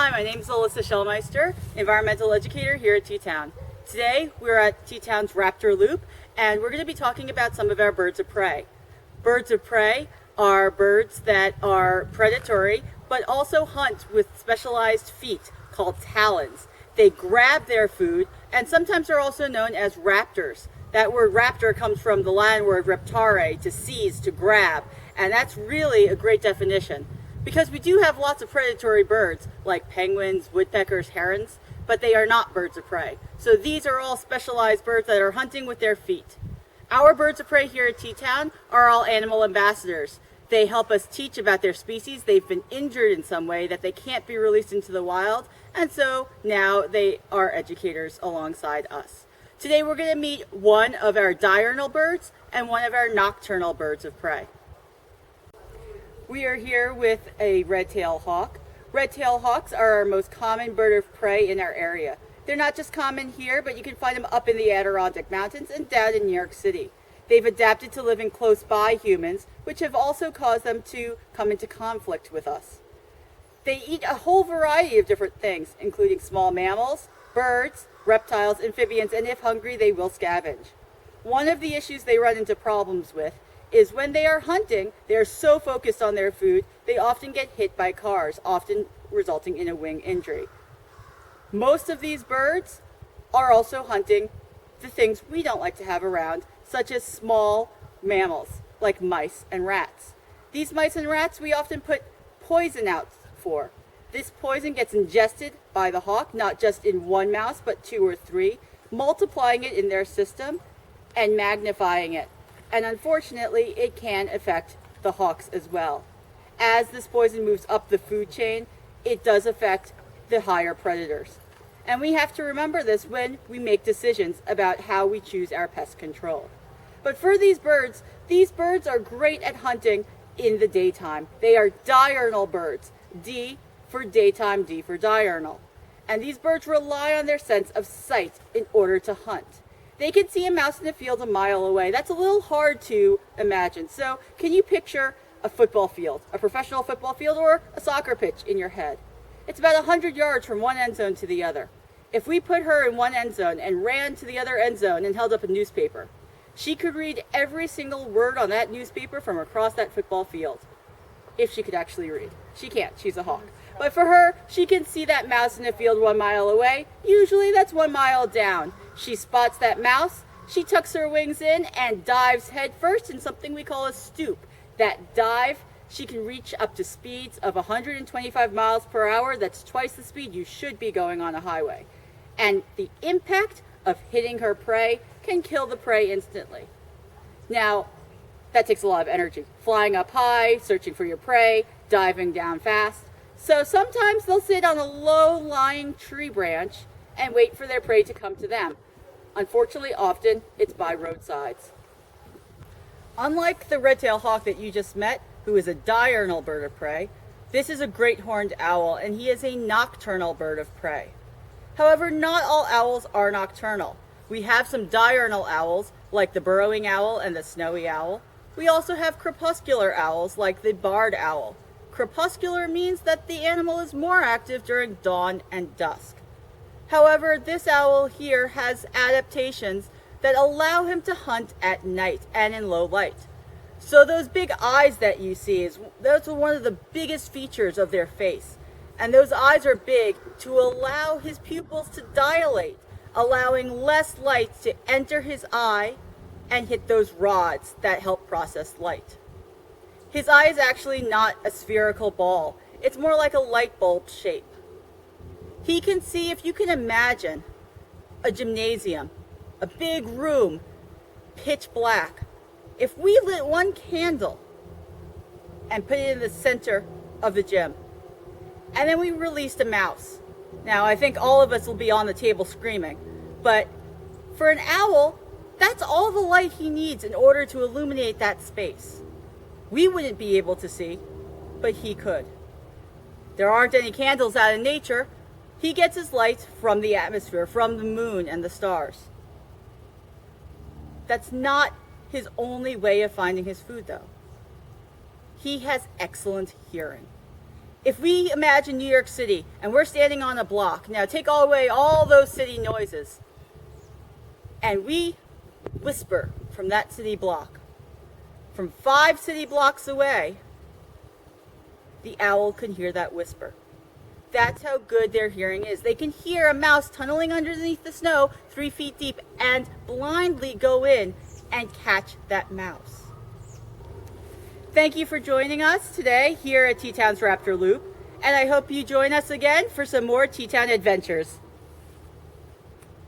Hi, my name is Elissa Schilmeister, environmental educator here at Teatown. Today we're at Teatown's Raptor Loop and we're going to be talking about some of our birds of prey. Birds of prey are birds that are predatory but also hunt with specialized feet called talons. They grab their food and sometimes are also known as raptors. That word raptor comes from the Latin word reptare, to seize, to grab, and that's really a great definition. Because we do have lots of predatory birds, like penguins, woodpeckers, herons, but they are not birds of prey. So these are all specialized birds that are hunting with their feet. Our birds of prey here at Teatown are all animal ambassadors. They help us teach about their species. They've been injured in some way that they can't be released into the wild, and so now they are educators alongside us. Today we're going to meet one of our diurnal birds and one of our nocturnal birds of prey. We are here with a red-tailed hawk. Red-tailed hawks are our most common bird of prey in our area. They're not just common here, but you can find them up in the Adirondack Mountains and down in New York City. They've adapted to living close by humans, which have also caused them to come into conflict with us. They eat a whole variety of different things, including small mammals, birds, reptiles, amphibians, and if hungry, they will scavenge. One of the issues they run into problems with is when they are hunting, they are so focused on their food, they often get hit by cars, often resulting in a wing injury. Most of these birds are also hunting the things we don't like to have around, such as small mammals, like mice and rats. These mice and rats we often put poison out for. This poison gets ingested by the hawk, not just in one mouse, but 2 or 3, multiplying it in their system and magnifying it. And unfortunately, it can affect the hawks as well. As this poison moves up the food chain, it does affect the higher predators. And we have to remember this when we make decisions about how we choose our pest control. But for these birds are great at hunting in the daytime. They are diurnal birds. D for daytime, D for diurnal. And these birds rely on their sense of sight in order to hunt. They can see a mouse in the field a mile away. That's a little hard to imagine. So can you picture a football field, a professional football field, or a soccer pitch in your head? It's about 100 yards from one end zone to the other. If we put her in one end zone and ran to the other end zone and held up a newspaper, she could read every single word on that newspaper from across that football field. If she could actually read. She can't, she's a hawk. But for her, she can see that mouse in the field 1 mile away. Usually that's 1 mile down. She spots that mouse, she tucks her wings in and dives head first in something we call a stoop. That dive, she can reach up to speeds of 125 miles per hour. That's twice the speed you should be going on a highway. And the impact of hitting her prey can kill the prey instantly. Now, that takes a lot of energy. Flying up high, searching for your prey, diving down fast. So sometimes they'll sit on a low-lying tree branch and wait for their prey to come to them. Unfortunately, often it's by roadsides. Unlike the red-tailed hawk that you just met, who is a diurnal bird of prey, this is a great horned owl, and he is a nocturnal bird of prey. However, not all owls are nocturnal. We have some diurnal owls, like the burrowing owl and the snowy owl. We also have crepuscular owls, like the barred owl. Crepuscular means that the animal is more active during dawn and dusk. However, this owl here has adaptations that allow him to hunt at night and in low light. So those big eyes that you see, that's one of the biggest features of their face. And those eyes are big to allow his pupils to dilate, allowing less light to enter his eye and hit those rods that help process light. His eye is actually not a spherical ball. It's more like a light bulb shape. He can see, if you can imagine, a gymnasium, a big room, pitch black. If we lit one candle and put it in the center of the gym, and then we released a mouse. Now, I think all of us will be on the table screaming, but for an owl, that's all the light he needs in order to illuminate that space. We wouldn't be able to see, but he could. There aren't any candles out in nature. He gets his light from the atmosphere, from the moon and the stars. That's not his only way of finding his food, though. He has excellent hearing. If we imagine New York City and we're standing on a block, now take away all those city noises, and we whisper from that city block. From 5 city blocks away, the owl can hear that whisper. That's how good their hearing is. They can hear a mouse tunneling underneath the snow 3 feet deep and blindly go in and catch that mouse. Thank you for joining us today here at Teatown's Raptor Loop, and I hope you join us again for some more Teatown Adventures.